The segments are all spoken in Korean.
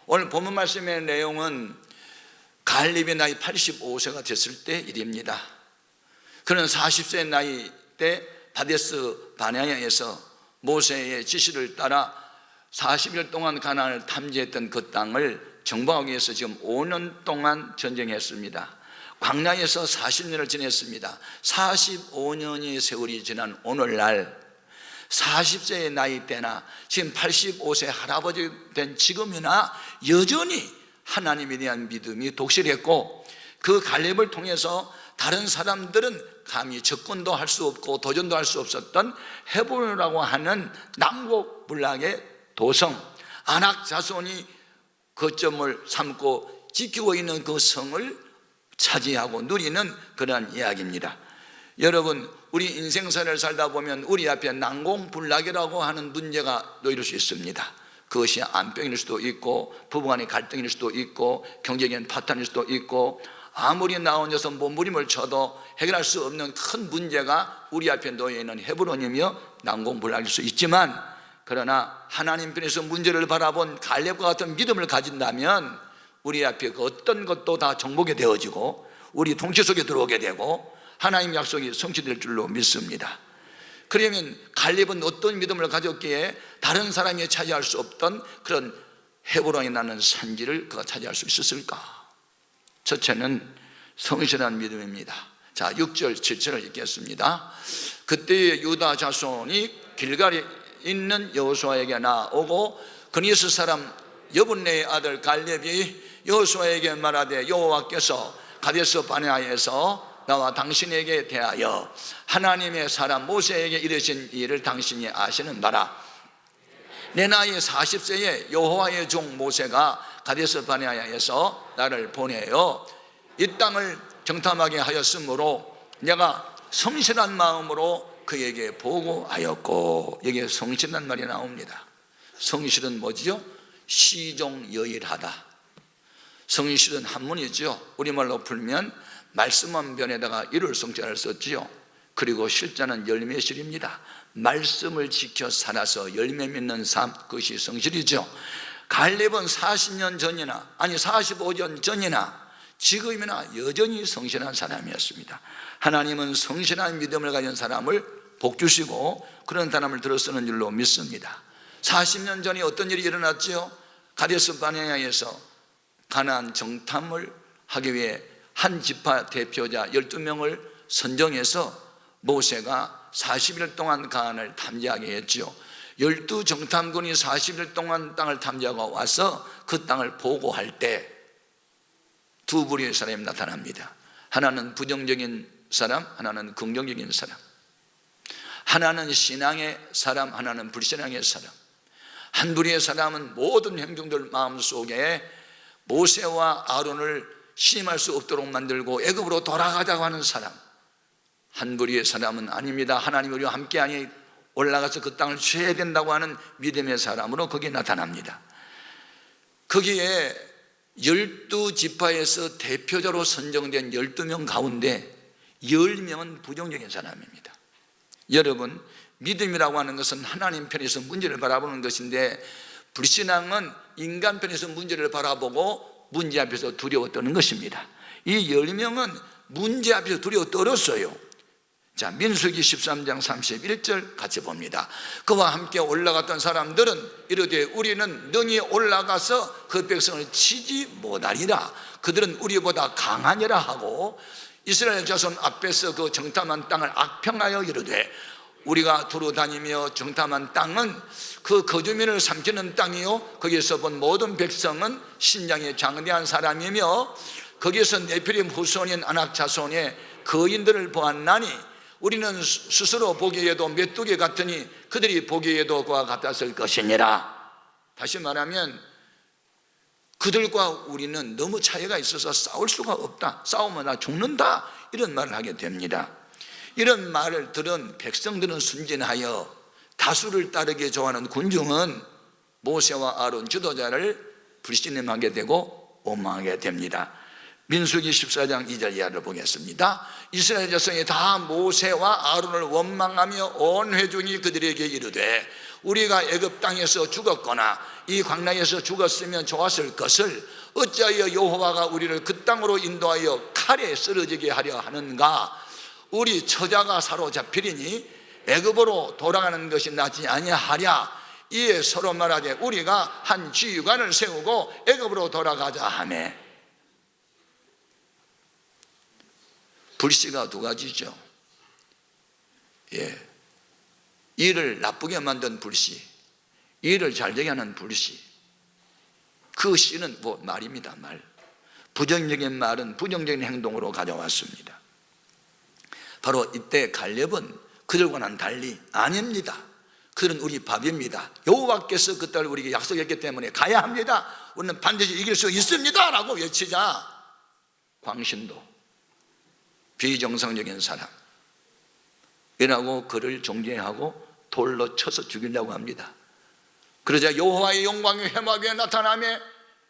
오늘 본문 말씀의 내용은 갈렙이 나이 85세가 됐을 때 일입니다. 그는 40세 나이 때 바데스 바네아에서 모세의 지시를 따라 40일 동안 가나안을 탐지했던 그 땅을 정복하기 위해서 지금 5년 동안 전쟁했습니다. 광야에서 40년을 지냈습니다. 45년의 세월이 지난 오늘날 40세의 나이 때나 지금 85세 할아버지 된 지금이나 여전히 하나님에 대한 믿음이 독실했고, 그 갈렙을 통해서 다른 사람들은 감히 접근도 할 수 없고 도전도 할 수 없었던 헤브론이라고 하는 남곡불락의 도성, 아낙 자손이 거점을 삼고 지키고 있는 그 성을 차지하고 누리는 그런 이야기입니다. 여러분, 우리 인생사를 살다 보면 우리 앞에 난공불락이라고 하는 문제가 놓일 수 있습니다. 그것이 안병일 수도 있고 부부간의 갈등일 수도 있고 경제적인 파탄일 수도 있고, 아무리 나 혼자서 몸부림을 쳐도 해결할 수 없는 큰 문제가 우리 앞에 놓여 있는 헤브론이며 난공불락일 수 있지만, 그러나 하나님 편에서 문제를 바라본 갈렙과 같은 믿음을 가진다면 우리 앞에 그 어떤 것도 다 정복이 되어지고 우리 통치 속에 들어오게 되고 하나님 약속이 성취될 줄로 믿습니다. 그러면 갈렙은 어떤 믿음을 가졌기에 다른 사람이 차지할 수 없던 그런 헤브론이 나는 산지를 그가 차지할 수 있었을까? 첫째는 성실한 믿음입니다. 자, 6절 7절을 읽겠습니다. 그때 유다 자손이 길갈에 있는 여호수아에게 나오고 그니스 사람 여분네의 아들 갈렙이 여호수아에게 말하되, 여호와께서 가데스 바네아에서 나와 당신에게 대하여 하나님의 사람 모세에게 이르신 일을 당신이 아시는 바라. 내 나이 40세에 여호와의 종 모세가 가데스 바네아에서 나를 보내어 이 땅을 정탐하게 하였으므로 내가 성실한 마음으로 그에게 보고하였고, 여기에 성실한 말이 나옵니다. 성실은 뭐지요? 시종여일하다. 성실은 한문이죠. 우리말로 풀면 말씀 한 변에다가 이룰 성자를 썼지요. 그리고 실자는 열매실입니다. 말씀을 지켜 살아서 열매 맺는 삶, 그것이 성실이죠. 갈렙은 40년 전이나 아니 45년 전이나 지금이나 여전히 성실한 사람이었습니다. 하나님은 성실한 믿음을 가진 사람을 복주시고 그런 사람을 들어 쓰는 줄로 믿습니다. 40년 전에 어떤 일이 일어났죠? 가데스 바네아에서 가나안 정탐을 하기 위해 한 지파 대표자 12명을 선정해서 모세가 40일 동안 가나안을 탐지하게 했죠. 12정탐군이 40일 동안 땅을 탐지하고 와서 그 땅을 보고할 때 두 부류의 사람이 나타납니다. 하나는 부정적인 사람, 하나는 긍정적인 사람. 하나는 신앙의 사람, 하나는 불신앙의 사람. 한 부류의 사람은 모든 행동들 마음속에 모세와 아론을 신임할 수 없도록 만들고 애굽으로 돌아가자고 하는 사람. 한 부류의 사람은 아닙니다. 하나님 우리와 함께하니 올라가서 그 땅을 취해야 된다고 하는 믿음의 사람으로 거기에 나타납니다. 거기에 12지파에서 대표자로 선정된 12명 가운데 10명은 부정적인 사람입니다. 여러분, 믿음이라고 하는 것은 하나님 편에서 문제를 바라보는 것인데, 불신앙은 인간 편에서 문제를 바라보고 문제 앞에서 두려워 떠는 것입니다. 이 10명은 문제 앞에서 두려워 떨었어요. 자, 민수기 13장 31절 같이 봅니다. 그와 함께 올라갔던 사람들은 이르되 우리는 능히 올라가서 그 백성을 치지 못하리라. 그들은 우리보다 강하니라 하고 이스라엘 자손 앞에서 그 정탐한 땅을 악평하여 이르되 우리가 두루 다니며 정탐한 땅은 그 거주민을 삼키는 땅이요 거기에서 본 모든 백성은 신장이 장대한 사람이며 거기에서 네피림 후손인 아낙 자손의 거인들을 보았나니 우리는 스스로 보기에도 메뚜기 같으니 그들이 보기에도 그와 같았을 것이니라. 다시 말하면 그들과 우리는 너무 차이가 있어서 싸울 수가 없다, 싸우면 나 죽는다, 이런 말을 하게 됩니다. 이런 말을 들은 백성들은 순진하여 다수를 따르게 좋아하는 군중은 모세와 아론 지도자를 불신임하게 되고 원망하게 됩니다. 민수기 14장 2절 이하를 보겠습니다. 이스라엘 자손이 다 모세와 아론을 원망하며 온 회중이 그들에게 이르되 우리가 애굽 땅에서 죽었거나 이 광야에서 죽었으면 좋았을 것을 어찌하여 여호와가 우리를 그 땅으로 인도하여 칼에 쓰러지게 하려 하는가? 우리 처자가 사로잡히리니 애굽으로 돌아가는 것이 낫지 아니하랴. 이에 서로 말하되 우리가 한 지휘관을 세우고 애굽으로 돌아가자 하며. 불씨가 두 가지죠. 일을 나쁘게 만든 불씨, 일을 잘되게 하는 불씨. 그 씨는 말입니다. 말. 부정적인 말은 부정적인 행동으로 가져왔습니다. 바로 이때 갈렙은 그들과는 달리 아닙니다. 그들은 우리 밥입니다. 여호와께서 그 딸을 우리에게 약속했기 때문에 가야 합니다. 우리는 반드시 이길 수 있습니다 라고 외치자 광신도, 비정상적인 사람 이라고 그를 정죄하고 돌로 쳐서 죽이려고 합니다. 그러자 여호와의 영광이 회막 위에 나타나며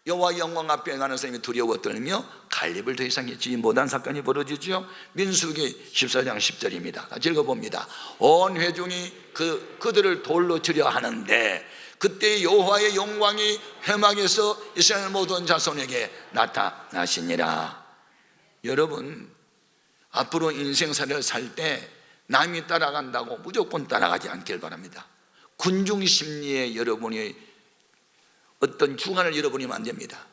여호와의 영광 앞에 가는 사람이 두려워 떨며 갈렙을 더 이상 잊지 못한 사건이 벌어지죠. 민수기 14장 10절입니다. 같이 읽어봅니다. 온 회중이 그들을 돌로 치려 하는데 그때 여호와의 영광이 회막에서 이스라엘 모든 자손에게 나타나시니라. 여러분, 앞으로 인생사를 살 때 남이 따라간다고 무조건 따라가지 않길 바랍니다. 군중 심리에 여러분이 어떤 주관을 잃어버리면 안 됩니다.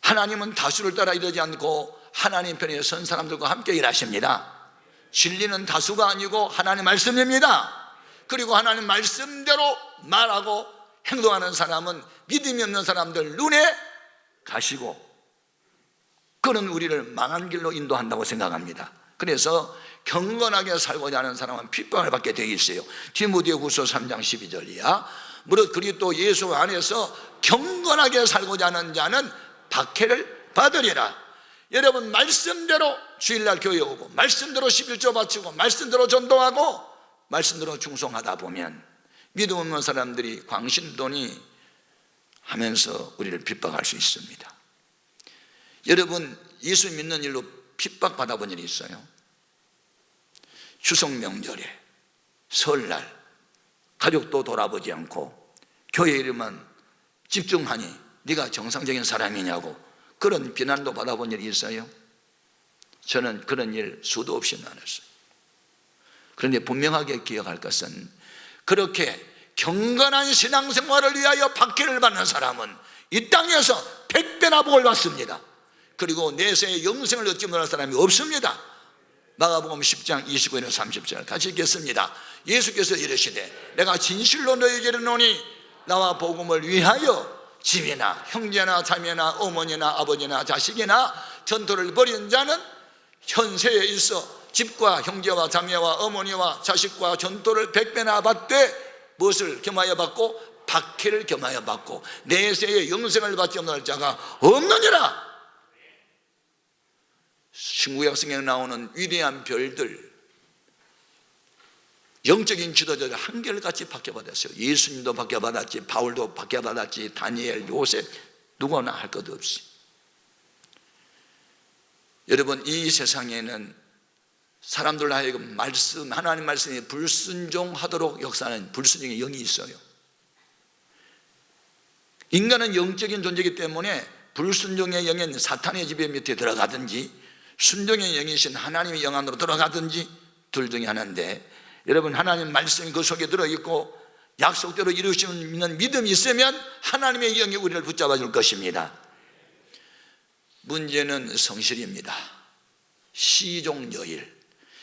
하나님은 다수를 따라 이러지 않고 하나님 편에 선 사람들과 함께 일하십니다. 진리는 다수가 아니고 하나님 말씀입니다. 그리고 하나님 말씀대로 말하고 행동하는 사람은 믿음이 없는 사람들 눈에 가시고 그는 우리를 망한 길로 인도한다고 생각합니다. 그래서 경건하게 살고자 하는 사람은 핍박을 받게 되어 있어요. 디모데후서 3장 12절이야. 무릇 그리스도 예수 안에서 경건하게 살고자 하는 자는 박해를 받으리라. 여러분, 말씀대로 주일날 교회 오고 말씀대로 11조 바치고 말씀대로 전도하고 말씀대로 충성하다 보면 믿음 없는 사람들이 광신돈이 하면서 우리를 핍박할 수 있습니다. 여러분, 예수 믿는 일로 핍박받아 본 일이 있어요? 추석 명절에 설날 가족도 돌아보지 않고 교회 이름만 집중하니 네가 정상적인 사람이냐고 그런 비난도 받아본 일이 있어요? 저는 그런 일 수도 없이 많았어요. 그런데 분명하게 기억할 것은 그렇게 경건한 신앙생활을 위하여 박해를 받는 사람은 이 땅에서 100배나 복을 받습니다. 그리고 내세의 영생을 얻지 못할 사람이 없습니다. 마가복음 10장 29절 30절 같이 읽겠습니다. 예수께서 이르시되 내가 진실로 너희에게 이르노니 나와 복음을 위하여 집이나 형제나 자매나 어머니나 아버지나 자식이나 전토를 벌인 자는 현세에 있어 집과 형제와 자매와 어머니와 자식과 전토를 100배나 받되 무엇을 겸하여 받고 박해를 겸하여 받고 내세의 영생을 받지 못할 자가 없느니라. 신구약 성경에 나오는 위대한 별들, 영적인 지도자들 한결같이 박해받았어요. 예수님도 박해받았지, 바울도 박해받았지, 다니엘, 요셉 누구나 할 것 없이. 여러분, 이 세상에는 사람들 하여금 하나님 말씀에 불순종하도록 역사하는 불순종의 영이 있어요. 인간은 영적인 존재이기 때문에 불순종의 영인 사탄의 지배 밑에 들어가든지 순종의 영이신 하나님의 영 안으로 들어가든지 둘 중에 하나인데, 여러분, 하나님 말씀이 그 속에 들어있고 약속대로 이루시는 믿음이 있으면 하나님의 영이 우리를 붙잡아 줄 것입니다. 문제는 성실입니다. 시종여일,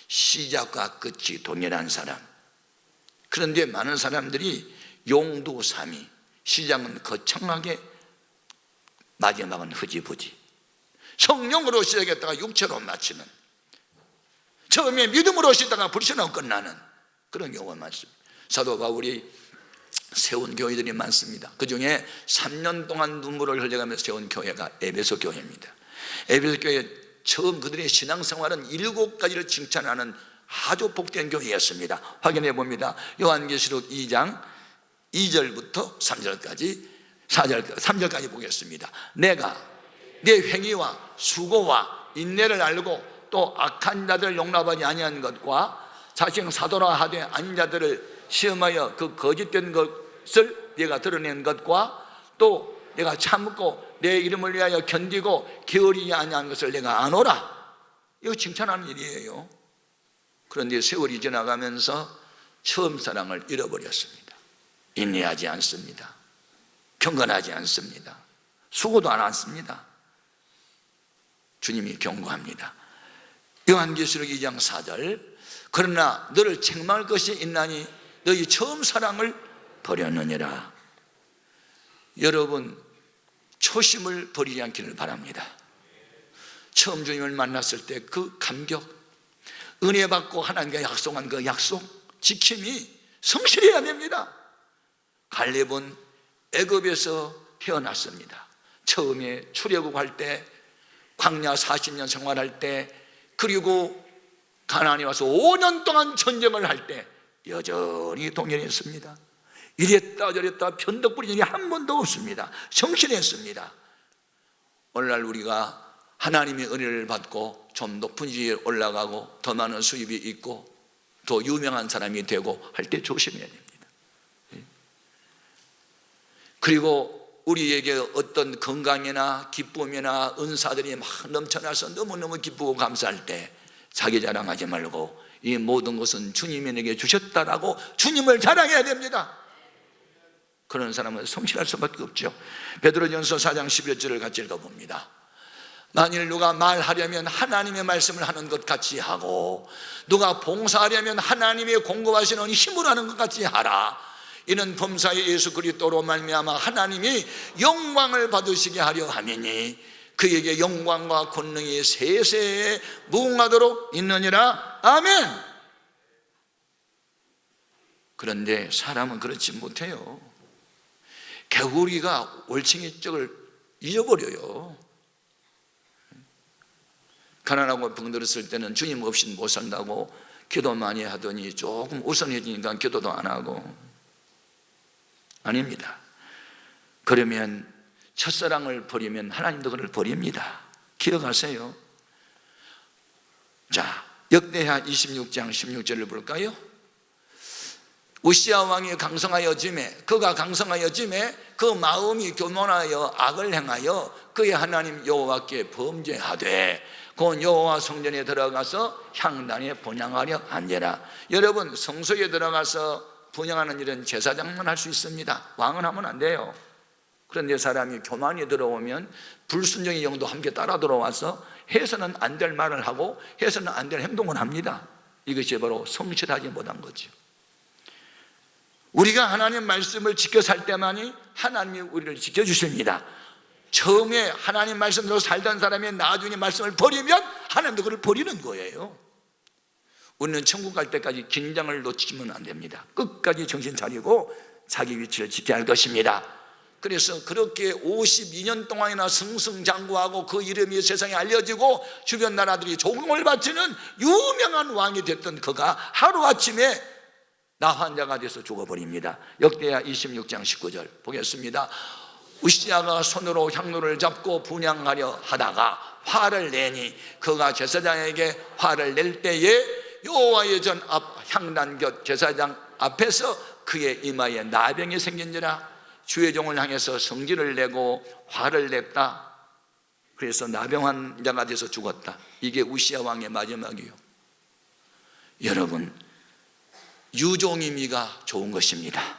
시작과 끝이 동일한 사람. 그런데 많은 사람들이 용두사미, 시작은 거창하게 마지막은 흐지부지, 성령으로 시작했다가 육체로 마치는, 처음에 믿음으로 시작하다가 불신하고 끝나는 그런 경우가 많습니다. 사도 바울이 세운 교회들이 많습니다. 그 중에 3년 동안 눈물을 흘려가면서 세운 교회가 에베소 교회입니다. 에베소 교회 처음 그들의 신앙생활은 7가지를 칭찬하는 아주 복된 교회였습니다. 확인해 봅니다. 요한계시록 2장 2절부터 3절까지 3절까지 보겠습니다. 내가 내 행위와 수고와 인내를 알고 또 악한 자들 용납하지 아니한 것과 자칭 사도라 하되 아닌 자들을 시험하여 그 거짓된 것을 내가 드러낸 것과 또 내가 참고 내 이름을 위하여 견디고 게으르지 아니한 것을 내가 아노라. 이거 칭찬하는 일이에요. 그런데 세월이 지나가면서 처음 사랑을 잃어버렸습니다. 인내하지 않습니다. 경건하지 않습니다. 수고도 안 않습니다. 주님이 경고합니다. 요한계시록 2장 4절 그러나 너를 책망할 것이 있나니 너희 처음 사랑을 버렸느니라. 여러분 초심을 버리지 않기를 바랍니다. 처음 주님을 만났을 때 그 감격, 은혜 받고 하나님과 약속한 그 약속 지킴이 성실해야 됩니다. 갈렙은 애굽에서 태어났습니다. 처음에 출애굽할 때, 광야 40년 생활할 때, 그리고 가나안에 와서 5년 동안 전쟁을 할 때 여전히 동행했습니다. 이랬다 저랬다 변덕 부린 일이 한 번도 없습니다. 성실했습니다. 오늘날 우리가 하나님의 은혜를 받고 좀 높은 지위에 올라가고 더 많은 수입이 있고 더 유명한 사람이 되고 할 때 조심해야 됩니다. 그리고 우리에게 어떤 건강이나 기쁨이나 은사들이 막 넘쳐나서 너무너무 기쁘고 감사할 때 자기 자랑하지 말고 이 모든 것은 주님이 내게 주셨다라고 주님을 자랑해야 됩니다. 그런 사람은 성실할 수밖에 없죠. 베드로전서 4장 11절을 같이 읽어봅니다. 만일 누가 말하려면 하나님의 말씀을 하는 것 같이 하고 누가 봉사하려면 하나님의 공급하시는 힘으로 하는 것 같이 하라. 이는 범사의 예수 그리스도로 말미암아 하나님이 영광을 받으시게 하려 함이니 그에게 영광과 권능이 세세에 무궁하도록 있느니라. 아멘. 그런데 사람은 그렇지 못해요. 개구리가 올챙이 쪽을 잊어버려요. 가난하고 병들었을 때는 주님 없이는 못 산다고 기도 많이 하더니 조금 우선해지니까 기도도 안 하고. 아닙니다. 그러면 첫사랑을 버리면 하나님도 그를 버립니다. 기억하세요. 자, 역대하 26장 16절을 볼까요? 우시야 왕이 강성하여짐에 그가 강성하여짐에 그 마음이 교만하여 악을 행하여 그의 하나님 여호와께 범죄하되 곧 여호와 성전에 들어가서 향단에 분향하려 앉으라. 여러분 성소에 들어가서 분향하는 일은 제사장만 할 수 있습니다. 왕은 하면 안 돼요. 그런데 사람이 교만이 들어오면 불순종의 영도 함께 따라 들어와서 해서는 안 될 말을 하고 해서는 안 될 행동을 합니다. 이것이 바로 성실하지 못한 거죠. 우리가 하나님 말씀을 지켜 살 때만이 하나님이 우리를 지켜주십니다. 처음에 하나님 말씀으로 살던 사람이 나중에 말씀을 버리면 하나님도 그를 버리는 거예요. 우리는 천국 갈 때까지 긴장을 놓치면 안 됩니다. 끝까지 정신 차리고 자기 위치를 지켜야 할 것입니다. 그래서 그렇게 52년 동안이나 승승장구하고 그 이름이 세상에 알려지고 주변 나라들이 조공을 바치는 유명한 왕이 됐던 그가 하루아침에 나환자가 돼서 죽어버립니다. 역대하 26장 19절 보겠습니다. 우시야가 손으로 향로를 잡고 분향하려 하다가 화를 내니 그가 제사장에게 화를 낼 때에 여호와의 전 앞 향단 곁 제사장 앞에서 그의 이마에 나병이 생긴지라. 주의 종을 향해서 성질을 내고 화를 냈다. 그래서 나병 환자가 돼서 죽었다. 이게 우시야 왕의 마지막이에요. 여러분 유종임이가 좋은 것입니다.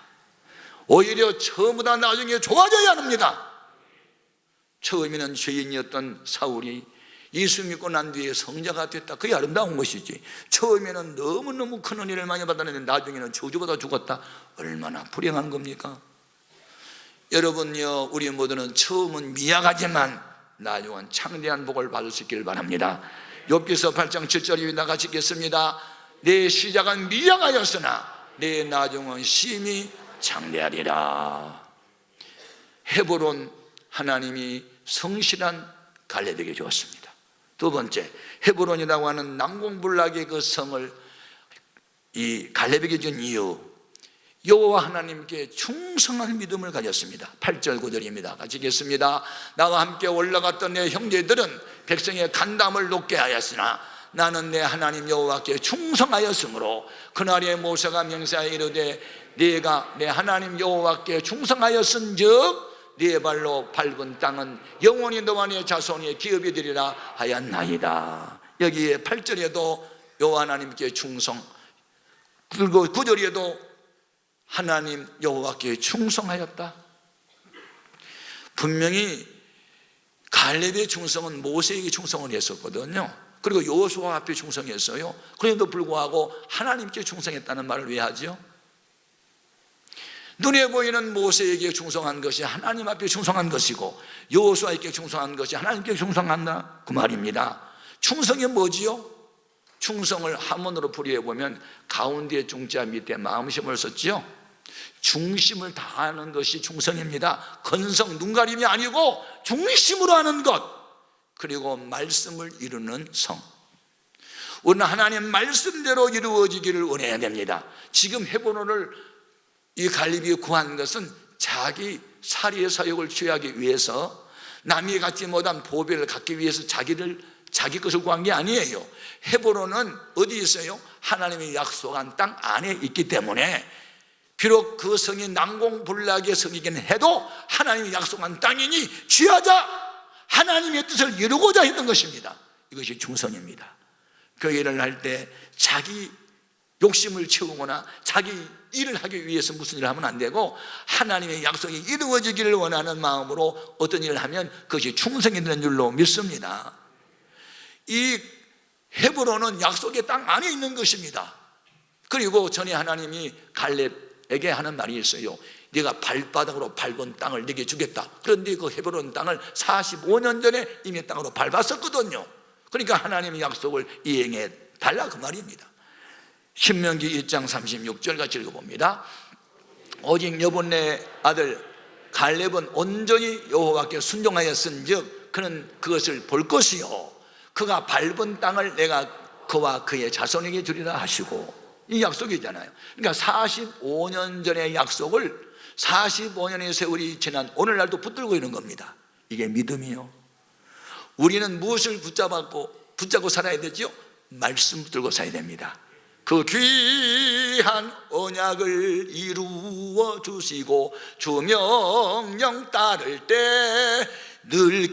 오히려 처음보다 나중에 좋아져야 합니다. 처음에는 죄인이었던 사울이 예수 믿고 난 뒤에 성자가 됐다. 그게 아름다운 것이지. 처음에는 너무너무 큰 은혜를 많이 받았는데 나중에는 저주받아 죽었다. 얼마나 불행한 겁니까? 여러분요, 우리 모두는 처음은 미약하지만 나중은 창대한 복을 받을 수 있기를 바랍니다. 욥기서 8장 7절입니다. 같이 읽겠습니다. 내 시작은 미약하였으나 내 나중은 심히 창대하리라. 헤브론 하나님이 성실한 갈렙에게 주었습니다. 두 번째, 헤브론이라고 하는 난공불락의 그 성을 이 갈렙에게 준 이유, 여호와 하나님께 충성한 믿음을 가졌습니다. 8절 9절입니다. 같이 읽겠습니다. 나와 함께 올라갔던 내 형제들은 백성의 간담을 높게 하였으나 나는 내 하나님 여호와께 충성하였으므로 그날에 모세가 명세하여 이르되 네가 내 하나님 여호와께 충성하였은즉 네 발로 밟은 땅은 영원히 너와 네 자손의 기업이 되리라 하였나이다. 여기에 8절에도 여호와 하나님께 충성, 그리고 9절에도 하나님 여호와께 충성하였다. 분명히 갈렙의 충성은 모세에게 충성을 했었거든요. 그리고 여호수아 앞에 충성했어요. 그런데도 불구하고 하나님께 충성했다는 말을 왜 하죠? 눈에 보이는 모세에게 충성한 것이 하나님 앞에 충성한 것이고 여호수아에게 충성한 것이 하나님께 충성한다, 그 말입니다. 충성이 뭐지요? 충성을 한문으로 풀이해보면 가운데 중자 밑에 마음심을 썼지요. 중심을 다하는 것이 충성입니다. 건성, 눈가림이 아니고 중심으로 하는 것, 그리고 말씀을 이루는 성. 우리는 하나님 말씀대로 이루어지기를 원해야 됩니다. 지금 헤브론을 이 갈렙이 구한 것은 자기 살이의 사역을 취하기 위해서, 남이 갖지 못한 보배를 갖기 위해서 자기 것을 구한 게 아니에요. 헤브론은 어디 있어요? 하나님의 약속한 땅 안에 있기 때문에 비록 그 성이 난공불락의 성이긴 해도 하나님이 약속한 땅이니 취하자, 하나님의 뜻을 이루고자 했던 것입니다. 이것이 충성입니다. 교회를 할 때 자기 욕심을 채우거나 자기 일을 하기 위해서 무슨 일을 하면 안 되고 하나님의 약속이 이루어지기를 원하는 마음으로 어떤 일을 하면 그것이 충성이 되는 줄로 믿습니다. 이 헤브론은 약속의 땅 안에 있는 것입니다. 그리고 전에 하나님이 갈렙에게 하는 말이 있어요. 네가 발바닥으로 밟은 땅을 네게 주겠다. 그런데 그 헤브론 땅을 45년 전에 이미 땅으로 밟았었거든요. 그러니까 하나님의 약속을 이행해 달라, 그 말입니다. 신명기 1장 36절 같이 읽어봅니다. 오직 여분네 아들 갈렙은 온전히 여호와께 순종하였은즉 그는 그것을 볼 것이요 그가 밟은 땅을 내가 그와 그의 자손에게 주리라 하시고, 이 약속이잖아요. 그러니까 45년 전의 약속을 45년의 세월이 지난 오늘날도 붙들고 있는 겁니다. 이게 믿음이요. 우리는 무엇을 붙잡고 살아야 되죠? 말씀 붙들고 살아야 됩니다. 그 귀한 언약을 이루어 주시고 주 명령 따를 때 늘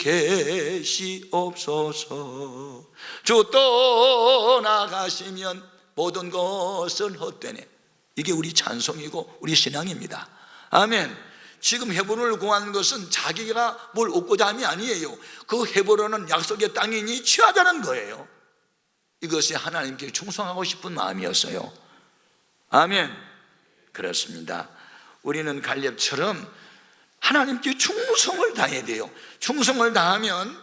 계시옵소서. 주 떠나가시면 모든 것은 헛되네. 이게 우리 찬송이고 우리 신앙입니다. 아멘. 지금 헤브론을 구한 것은 자기가 뭘 얻고자 함이 아니에요. 그 헤브론은 약속의 땅이니 취하자는 거예요. 이것이 하나님께 충성하고 싶은 마음이었어요. 아멘. 그렇습니다. 우리는 갈렙처럼 하나님께 충성을 다해야 돼요. 충성을 다하면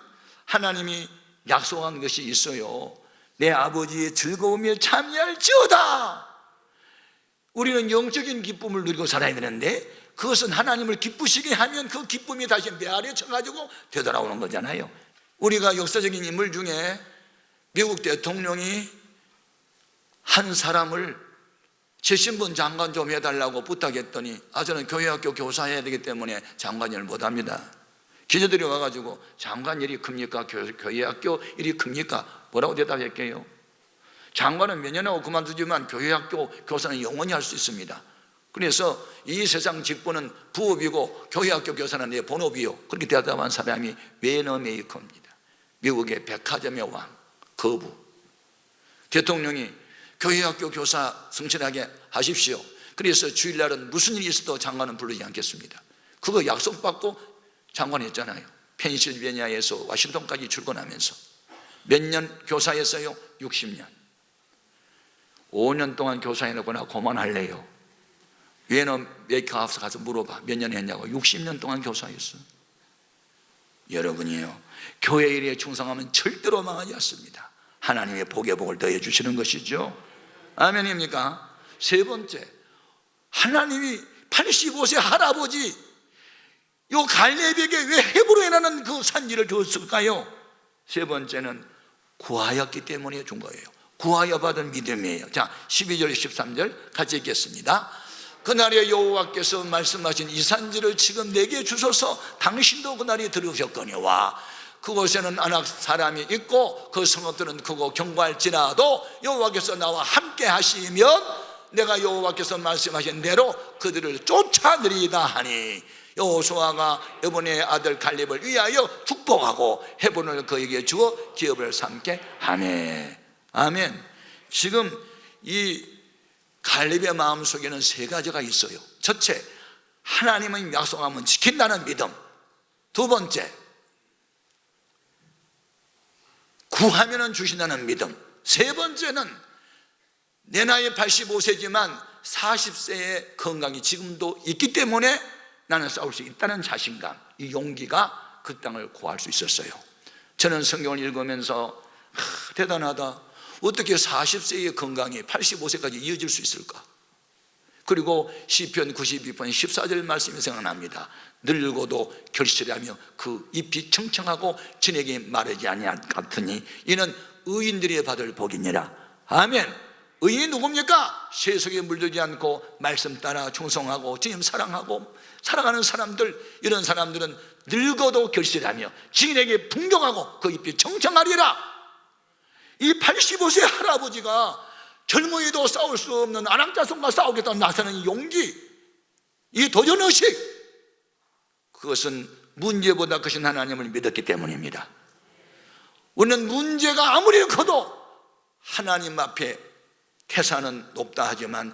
하나님이 약속한 것이 있어요. 내 아버지의 즐거움에 참여할지어다. 우리는 영적인 기쁨을 누리고 살아야 되는데 그것은 하나님을 기쁘시게 하면 그 기쁨이 다시 메아리에 쳐가지고 되돌아오는 거잖아요. 우리가 역사적인 인물 중에 미국 대통령이 한 사람을 제 신분 장관 좀 해달라고 부탁했더니 저는 교회학교 교사해야 되기 때문에 장관 일을 못합니다. 기자들이 와가지고 장관 일이 큽니까? 교회학교 일이 큽니까? 뭐라고 대답할게요? 장관은 몇 년 하고 그만두지만 교회학교 교사는 영원히 할 수 있습니다. 그래서 이 세상 직분은 부업이고 교회학교 교사는 내 본업이요. 그렇게 대답한 사람이 웨너메이커입니다. 미국의 백화점의 왕, 거부. 대통령이 교회학교 교사 성실하게 하십시오. 그래서 주일날은 무슨 일이 있어도 장관은 부르지 않겠습니다. 그거 약속받고 장관 했잖아요. 펜실베니아에서 와싱턴까지 출근하면서. 몇 년 교사했어요? 60년. 5년 동안 교사해놓고 나 그만할래요. 웨너 메이커하우스 가서 물어봐. 몇 년 했냐고. 60년 동안 교사했어. 여러분이요, 교회 일에 충성하면 절대로 망하지 않습니다. 하나님의 복의 복을 더해 주시는 것이죠. 아멘입니까? 세 번째, 하나님이 85세 할아버지 요 갈렙에게 왜 헤브론이라는 그 산지를 줬을까요? 세 번째는 구하였기 때문에 준 거예요. 구하여 받은 믿음이에요. 자, 12절 13절 같이 읽겠습니다. 그날에 여호와께서 말씀하신 이 산지를 지금 내게 주소서. 당신도 그날이 들으셨거니와 그곳에는 아낙 사람이 있고 그 성읍들은 크고 견고할지라도 여호와께서 나와 함께 하시면 내가 여호와께서 말씀하신 대로 그들을 쫓아내리다 하니 여호수아가 여분의 아들 갈렙을 위하여 축복하고 헤브론을 그에게 주어 기업을 삼게 하네. 아멘. 지금 이 갈렙의 마음속에는 세 가지가 있어요. 첫째, 하나님은 약속하면 지킨다는 믿음. 두 번째, 구하면 주신다는 믿음. 세 번째는 내 나이 85세지만 40세의 건강이 지금도 있기 때문에 나는 싸울 수 있다는 자신감, 이 용기가 그 땅을 구할 수 있었어요. 저는 성경을 읽으면서 대단하다. 어떻게 40세의 건강이 85세까지 이어질 수 있을까? 그리고 시편 92편 14절 말씀이 생각납니다. 늙어도 결실하며 그 잎이 청청하고 진에게 마르지 아니하니 이는 의인들이 받을 복이니라. 아멘. 의인이 누굽니까? 세속에 물들지 않고 말씀 따라 충성하고 주님 사랑하고 살아가는 사람들. 이런 사람들은 늙어도 결실하며 지인에게 풍족하고 그 잎이 청청하리라. 이 85세 할아버지가 젊은이도 싸울 수 없는 아낙자손과 싸우겠다고 나서는 이 용기, 이 도전의식, 그것은 문제보다 크신 하나님을 믿었기 때문입니다. 우리는 문제가 아무리 커도 하나님 앞에 태산은 높다 하지만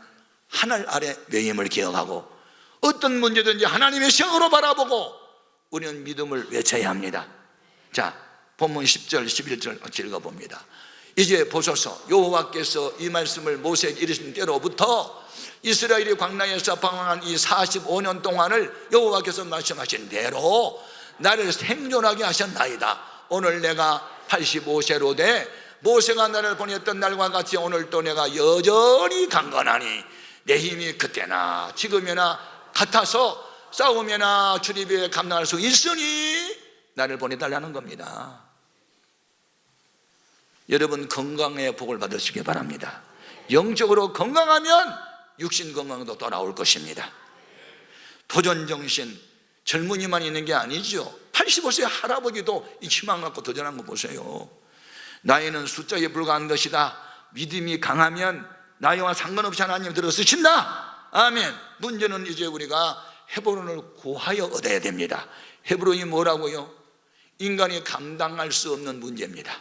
하늘 아래 외임을 기억하고 어떤 문제든지 하나님의 시각으로 바라보고 우리는 믿음을 외쳐야 합니다. 자, 본문 10절 11절 읽어봅니다. 이제 보소서, 여호와께서 이 말씀을 모세에게 이르신 때로부터 이스라엘이 광야에서 방황한 이 45년 동안을 여호와께서 말씀하신 대로 나를 생존하게 하셨나이다. 오늘 내가 85세로 돼 모세가 나를 보냈던 날과 같이 오늘도 내가 여전히 강건하니 내 힘이 그때나 지금이나 같아서 싸움이나 출입에 감당할 수 있으니 나를 보내달라는 겁니다. 여러분 건강의 복을 받으시기 바랍니다. 영적으로 건강하면 육신 건강도 돌아올 것입니다. 도전정신, 젊은이만 있는 게 아니죠. 85세 할아버지도 이 희망 갖고 도전한 거 보세요. 나이는 숫자에 불과한 것이다. 믿음이 강하면 나이와 상관없이 하나님 들어 쓰신다. 아멘. 문제는 이제 우리가 헤브론을 구하여 얻어야 됩니다. 헤브론이 뭐라고요? 인간이 감당할 수 없는 문제입니다.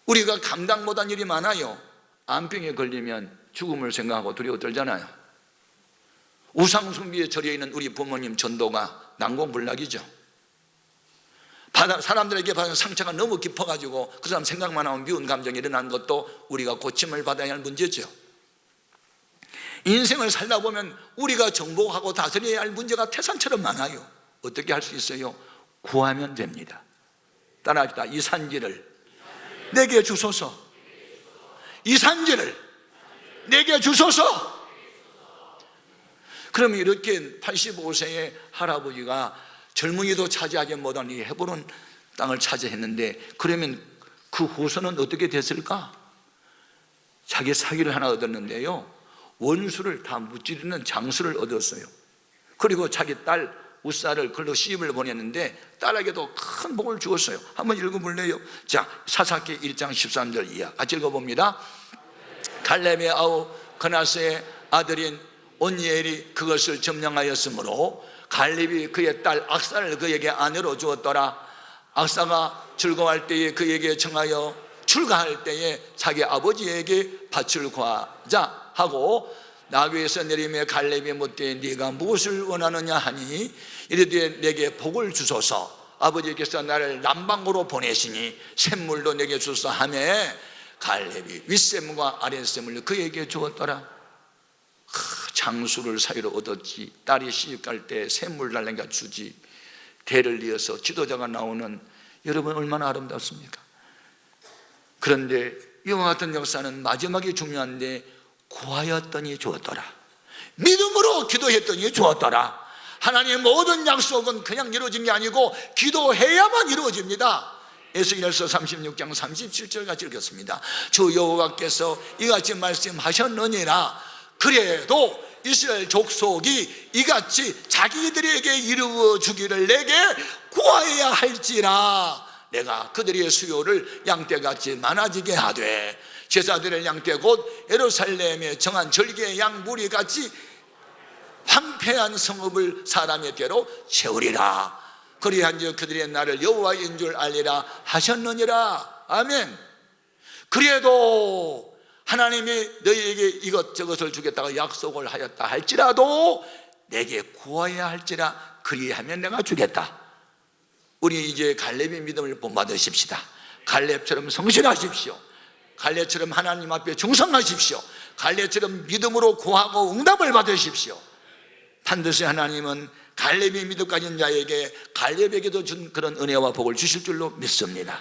우리가 감당 못한 일이 많아요. 암병에 걸리면 죽음을 생각하고 두려워 떨잖아요. 우상숭배에 절여 있는 우리 부모님 전도가 난공불락이죠. 사람들에게 받은 상처가 너무 깊어가지고 그 사람 생각만 하면 미운 감정이 일어나는 것도 우리가 고침을 받아야 할 문제죠. 인생을 살다 보면 우리가 정복하고 다스려야 할 문제가 태산처럼 많아요. 어떻게 할 수 있어요? 구하면 됩니다. 따라합시다. 이 산지를 내게 주소서. 이 산지를 내게 주소서. 그러면 이렇게 85세의 할아버지가 젊은이도 차지하지 못한 이 헤브론 땅을 차지했는데, 그러면 그 후손은 어떻게 됐을까? 자기 사기를 하나 얻었는데요, 원수를 다 무찌르는 장수를 얻었어요. 그리고 자기 딸 우사를 글로 시집을 보냈는데 딸에게도 큰 복을 주었어요. 한번 읽어볼래요? 자, 사사기 1장 13절 이하 같이 읽어봅니다. 갈렙의 아우 그나스의 아들인 온니엘이 그것을 점령하였으므로 갈렙이 그의 딸 악사를 그에게 아내로 주었더라. 악사가 즐거워할 때에 그에게 청하여 출가할 때에 자기 아버지에게 밭을 구하자 하고, 나귀에서 내리며 갈렙이 묻되 네가 무엇을 원하느냐 하니 이르되 내게 복을 주소서. 아버지께서 나를 남방으로 보내시니 샘물도 내게 주소서 하며 갈렙이 윗샘과 아랫샘을 그에게 주었더라. 장수를 사이로 얻었지. 딸이 시집갈 때 샘물 달래가 주지. 대를 이어서 지도자가 나오는, 여러분 얼마나 아름답습니까? 그런데 이와 같은 역사는 마지막에 중요한데, 구하였더니 주었더라. 믿음으로 기도했더니 주었더라. 하나님의 모든 약속은 그냥 이루어진 게 아니고 기도해야만 이루어집니다. 에스겔서 36장 37절 같이 읽었습니다. 주 여호와께서 이같이 말씀하셨느니라. 그래도 이스라엘 족속이 이같이 자기들에게 이루어 주기를 내게 구하여야 할지라 내가 그들의 수요를 양떼같이 많아지게 하되 제사드릴 양떼 곧 예루살렘에 정한 절기의 양 무리같이 황폐한 성읍을 사람의 떼로 채우리라. 그리한즉 그들의 나를 여호와인 줄 알리라 하셨느니라. 아멘. 그래도 하나님이 너희에게 이것저것을 주겠다고 약속을 하였다 할지라도 내게 구해야 할지라 그리하면 내가 주겠다. 우리 이제 갈렙의 믿음을 본받으십시다. 갈렙처럼 성실하십시오. 갈렙처럼 하나님 앞에 충성하십시오. 갈렙처럼 믿음으로 구하고 응답을 받으십시오. 반드시 하나님은 갈렙의 믿음 가진 자에게 갈렙에게도 준 그런 은혜와 복을 주실 줄로 믿습니다.